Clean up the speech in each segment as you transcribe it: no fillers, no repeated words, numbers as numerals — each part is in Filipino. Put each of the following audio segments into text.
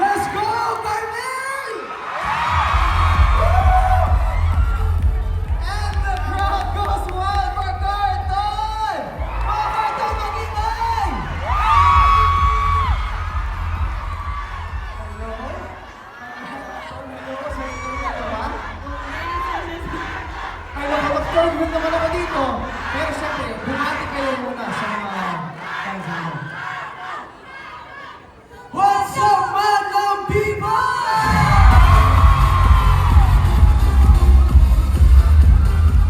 Let's go, Carmel! And the crowd goes wild for Carton! Mga Carton, mag-ingay! Hello? Hello sa inyo dito ba? Ay, nakapag-third wheel naman ako dito. Pero syempre, bumati kayo muna sa mga fans mo. What's up, Madam people?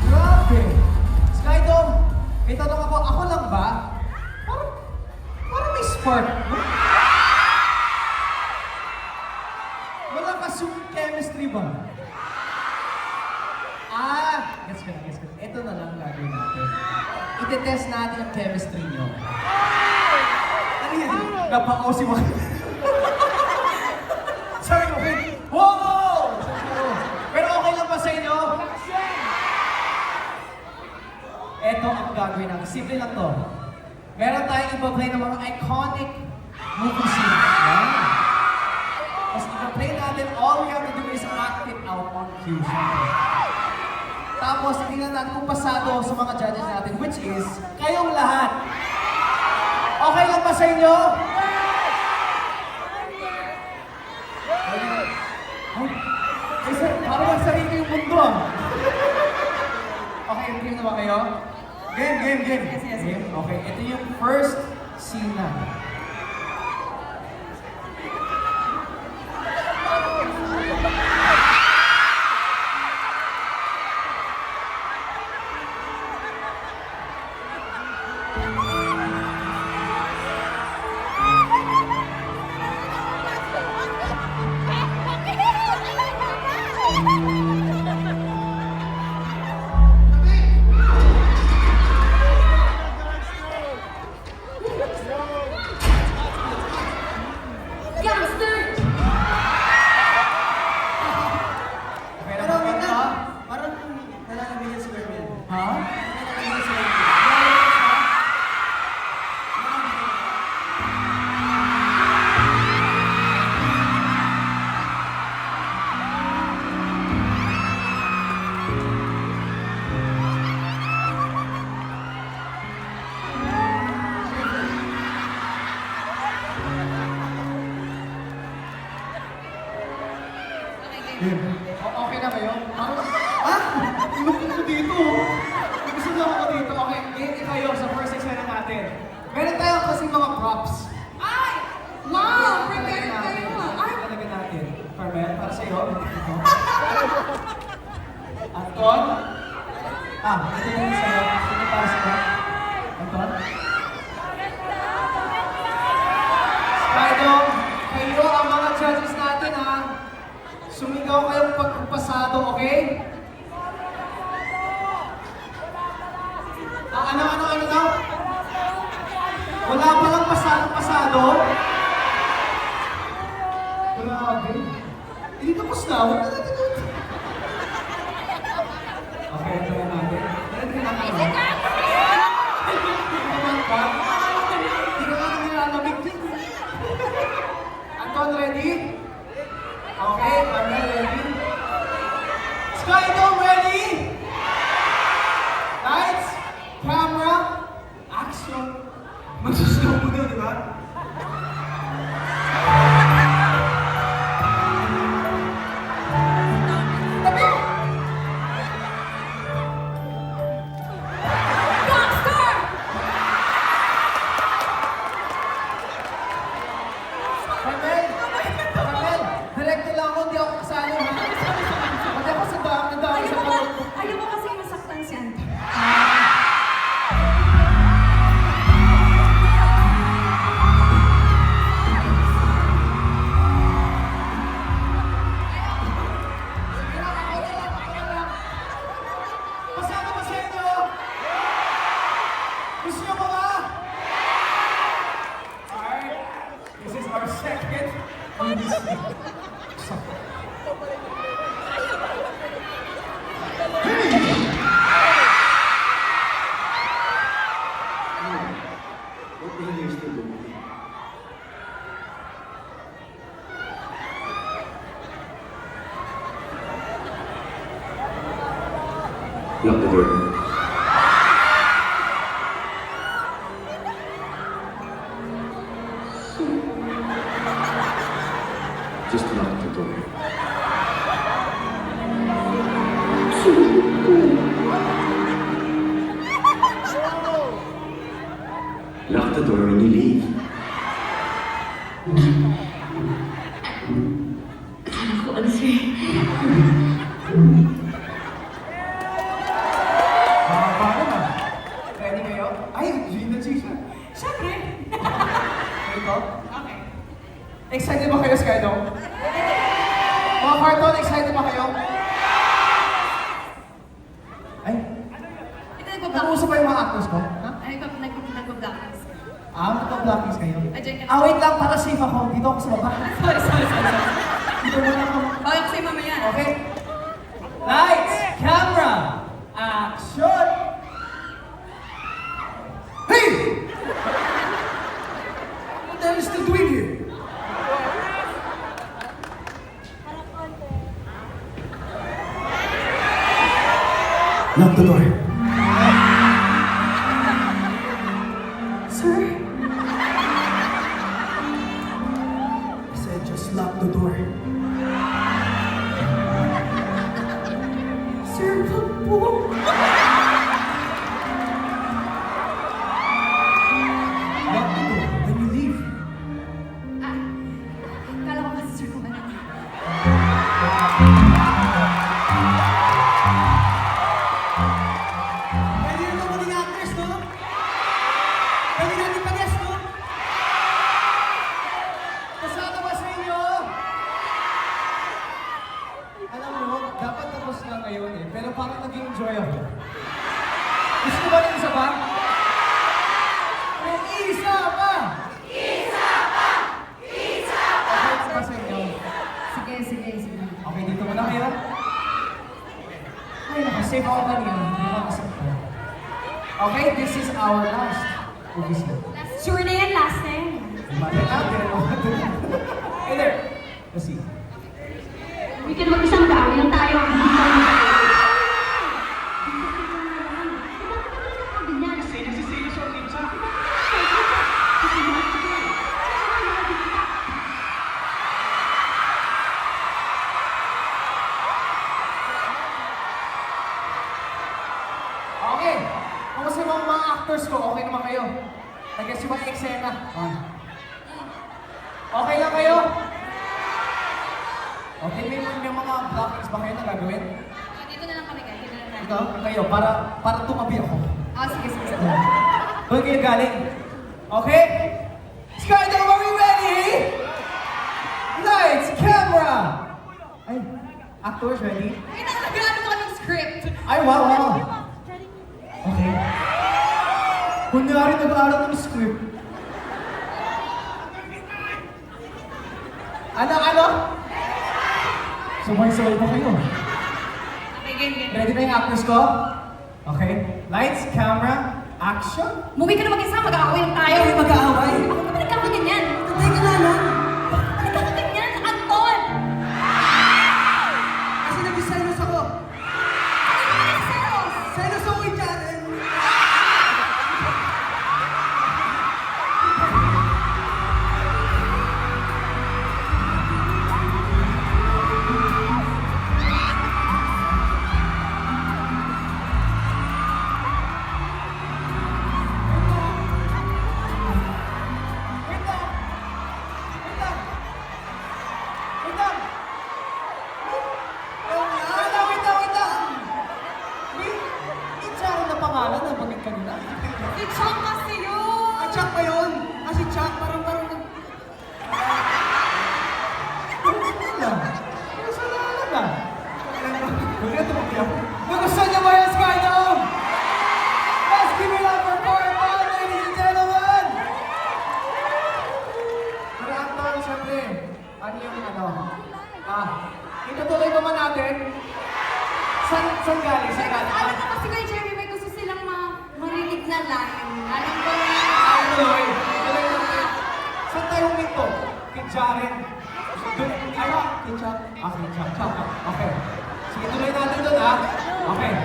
Grabe! Skydom, may tanong ako lang ba? Parang may spark. Wala kasing chemistry ba? Gets ko na. Ito na lang gagawin natin. Ite-test natin ang chemistry nyo. Ano yan? Napakaw si Juan. Sabi ko, wow! Pero okay lang ba sa inyo? Ito ang gagawin natin. Simple lang to. Meron tayong ipa-play ng mga iconic movie scenes. Yan. Tapos ipa-play natin, all we have to do is act it out on cue. Tapos, tingnan natin kung pasado sa mga judges natin, which is, kayong lahat. Okay lang ba sa inyo? Parang magsarili yung mundo ah. Okay, game na ba kayo? Game. Yes. Game? Okay, ito yung first scene na. Okay na kayo? Ilok ko dito. Gusto na ako dito. Okay, game kayo sa first experiment natin. Meron tayo kasi mga props. Ay! Wow! Prepared kayo! Ay! Talaga natin. Carmel, para sa'yo. Anton? Ito na yung sa'yo. Sino para sa'yo? Anton? Skydom, kayo ang mga judges natin ha. Sumigaw kayong pagpasado, okay? Ano daw? Wala palang pasado? Grabe. Hindi tapos na. Huwag na natin. Okay, ito na natin. Ready na kayo. Skydome, ready? Lights, camera, action. Mag-slow mo daw, di ba? Tabi! Rockstar! Carmel! Carmel! Director lang ako, hindi ako kasali, ha? Pati ako sa dami sa pag- Ayaw mo kasi masaktan si Anton. Pasado ba sa inyo? Gusto niyo ba ba? Alright. This is our second song. What the hell are you still doing? Lock the door. Just lock the door. Lock the door when you leave. Ako, ano siya? Paano na? Ready kayo? Ay, Gina Chisha. Siyempre. Ito? Okay. Excited ba kayo, Skydome? Mga cartoon, excited ba kayo? Ay, Ito nagpa-block. nag-uusap pa yung mga actors ko? Ha? Ay, nagpa-block. Magpa-blockings kayo. Adyan ka. Wait lang, para safe ako. Dito ako sa baba. Sorry. Dito muna ako. Bawal ko sa'yo mamaya. Okay? Lights, camera, action! Hey! What the hell is still doing here? Lock the door. Sir? I said just lock the door. Sir, wag po. Lock the door when you leave. Ah, kala ko kasi sir kung ano. Pwede rin naman yung actors, no? Pwede natin pag-guess, no? Pasado ba sa inyo? Alam mo, dapat tapos na ngayon eh, pero parang nag-enjoy ako. Gusto ba rin isa pa? May isa pa! Okay ba sa inyo? Sige. Okay, dito muna kayo. Ay, nakasave ako kanina. Nakakasave ko. Okay, this is our last movie scene. Sure na yan, last na yan. Imagine natin. Hey there. Let's see. Hindi ka naman isang gawin lang tayo. Okay. Kamusta yung mga actors ko? Okay naman kayo? Nag-guess yung mga eksena? Okay lang kayo? Okay, may mga blockings ba kayo na gagawin? Dito na lang kami guys. Dito na lang. Ikaw? Kayo, para tumabi ako. Sige. Doon kayo galing. Okay? Skydome, are we ready? Lights, camera! Ay, actors ready? Ay, nagano mo kami script. Ay, wow. Okay. Kunyari nag-aaral ng script. Ano? Sabay-sabay pa kayo. Okay, game. Ready na yung actors ko? Okay. Lights, camera, action. Movie ka na mag-isa, mag-aaway lang tayo. Ay, mag-aaway. Bakit ka nagkakaganyan? Tatay ka na lang. Bakit ka nagkakaganyan, Anton? Kasi nag-design ako. Huwag na tumakiyak. Nagustuhan niyo ba yung Skydome? Let's give it up for Carton, ladies and gentlemen! Pero Anton, syempre, ano yung itutuloy ba man natin? Saan galing? Saan galing? Alam ko kasi kay Jeremy, may gusto silang marinig na line. Alam ko na. Tuloy. Tuloy natin. Saan tayo huminto? Kay Jaren. Kay Chuck. Kay Chuck. Okay. Sige, tuloy natin doon, ha? Okay.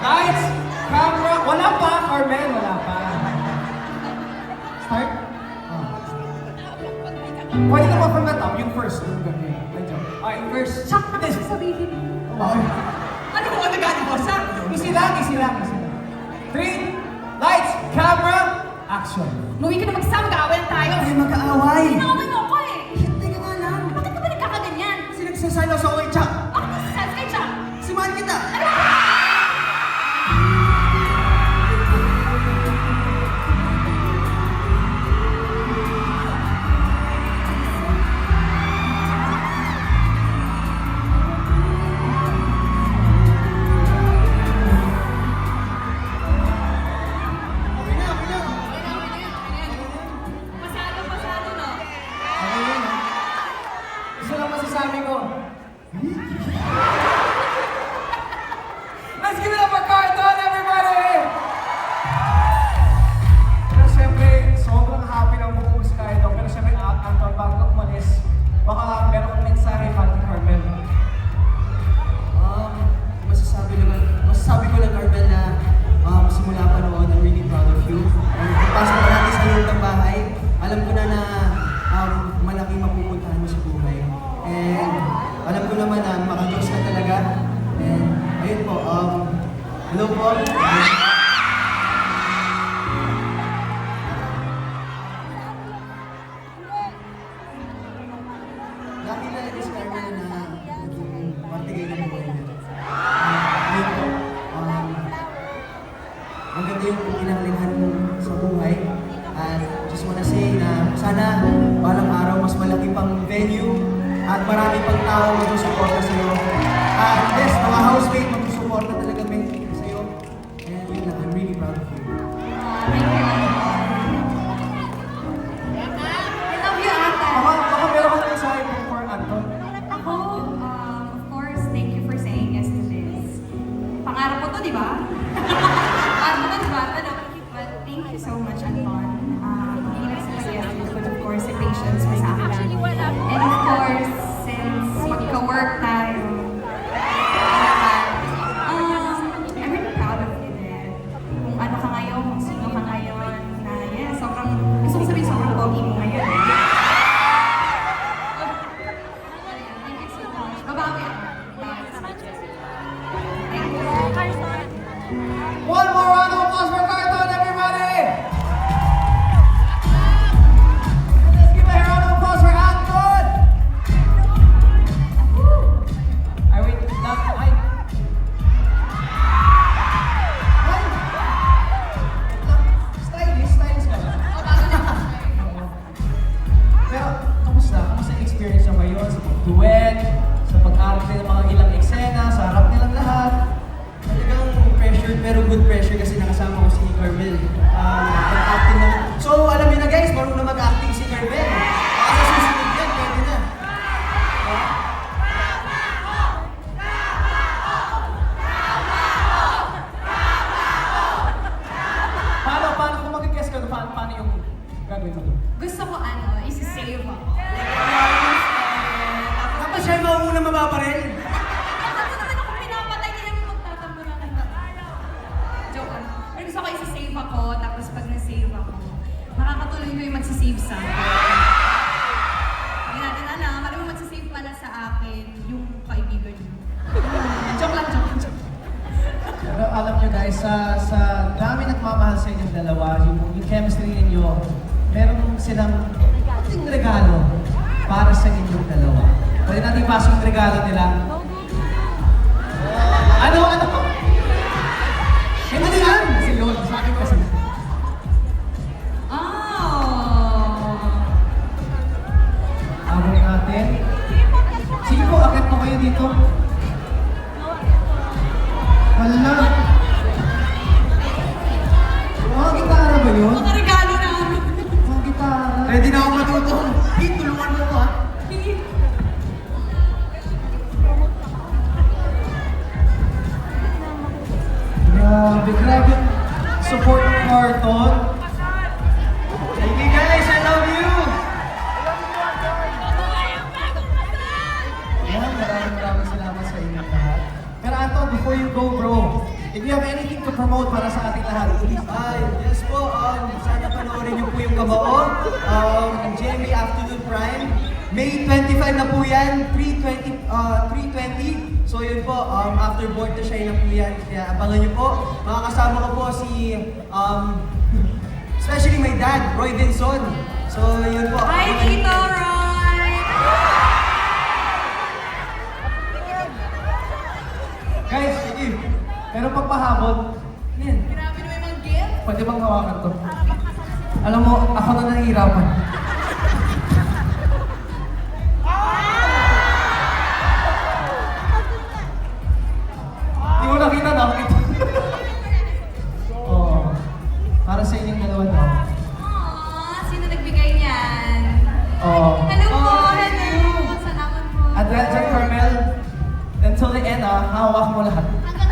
Lights, camera. Wala pa, Carmen. Wala pa. Start? Pwede na ba from the top? Yung first. Yung ganyan. Okay, first. Chuck, ano sasabihin mo? Okay. Ano ko ano gano'n mo? Sa? Easy lang. 3, lights, camera, action. Muwi ka na magsama, mag-aaway na tayo. Ay, mag-aaway. Inaaway mo ako eh. Hindi ka nga lang. Bakit ka ba nagkakaganyan? Kasi nagsasalo sa away, Chuck. Bakit nasasal kay Chuck? Simahan kita. Pasado no? Okay yun, ha? Isa lang masasabi ko. Let's give it up for Carton, everybody! Pero siyempre, sobrang happy ng buong Skydome. Pero siyempre, Anton, bago ka umalis, baka meron kong mensahe para kay Carmel. Masasabi ko lang, Carmel, na simula pa noon, I'm really proud of you. Pasok pa natin sa loob ng bahay, alam ko na malaking mapupuntahan mo sa buhay. And alam ko naman na makadiyos ka talaga. And ayun po, hello po. Lagi talaga si Carmel na naging matigay ng buhay niya. Ayun po, maganda yung pinanglingan mo sa buhay. At just wanna say na sana balang araw mas malaki pang venue at marami pang tao magsusuporta sa'yo. At yes, mga housemate magsusuporta talaga sa'yo. And yun lang, I'm really proud of you. Thank you. I love you, Ate. Baka meron kong mensahe for Anton. Ako, of course, thank you for saying yes to this. Pangarap ko to, di ba? Pangarap ko to, di ba? But thank you so much, Anton. Hindi na sa yes to this, but of course, yung patience mo sa akin. And of course, since magka-work tayo, I'm really proud of you din. Kung ano ka ngayon, kung sino ka ngayon, na yes, sobrang, gusto ko sabihin, sobrang pogi mo ngayon. Thank you so much. Babawi ako. Thank you. One more round of applause for Carton, everybody! Let's give a round of applause for Anton! Ay, wait. Ay. Stylist ka ba? Pero, kamusta? Kamusta yung experience nyo ngayon sa pag-duet, sa pag-arte ng mga ilang eksena, sa harap nilang lahat? Talagang pressure, pero good pressure kasi nakasama ko si Carmel. Nag-acting na. So, alam niyo na guys, marunong na mag-acting si Carmel. Baka sa susunod yan, pwede na. Paano kung mag-guess ka, paano yung gagawin mo? Gusto ko isi-save ako. Tapos siya mauuna mababaril. Ano naman ako pinapatay nila yung magtatambo na ng joke lang. Pero gusto ko isi-save ako, tapos pag na-save ako, makakatuloy ko yung magsisave sa akin. Hindi natin alam, alam mo magsisave pala sa akin yung kaibigan niyo. Joke lang. Pero alam nyo guys, sa dami nagmamahal sa inyong dalawa, yung chemistry ninyo, meron silang ating regalo para sa inyong dalawa. Pwede natin ipasok yung regalo nila. Ano? Hindi yan! Kasi yun, sa akin kasi. Abang natin. Sige po, akit po kayo dito. grabe. Support ng Carton. Thank you guys, I love you! Yan, maraming salamat sa inyo lahat. Pero Anton, before you go bro, if you have anything to promote para sa ating lahat, please. Ay, yes po, sana panoorin niyo po yung Gabao, GMA Afternoon Prime. May 25 na po yan, 3:20. So yun po, after board to shine na po yan. Kaya abangan niyo po. Makakasama ko po si, especially my dad, Roy Vinson. So yun po. Hi, Tito Roy! Guys, sige. Pero pagpahabol, yan. Grabe naman yung gift. Pwede bang hawakan to? Alam mo, ako na nahihirapan. Hindi mo nakita na. Oo. Para sa inyong dalawa daw. Aww, sino nagbigay niyan? Oo. Hello po, Oh, hello! thank you. Salamat po. At Red Carmel, until the end hawak mo lahat. Hanggang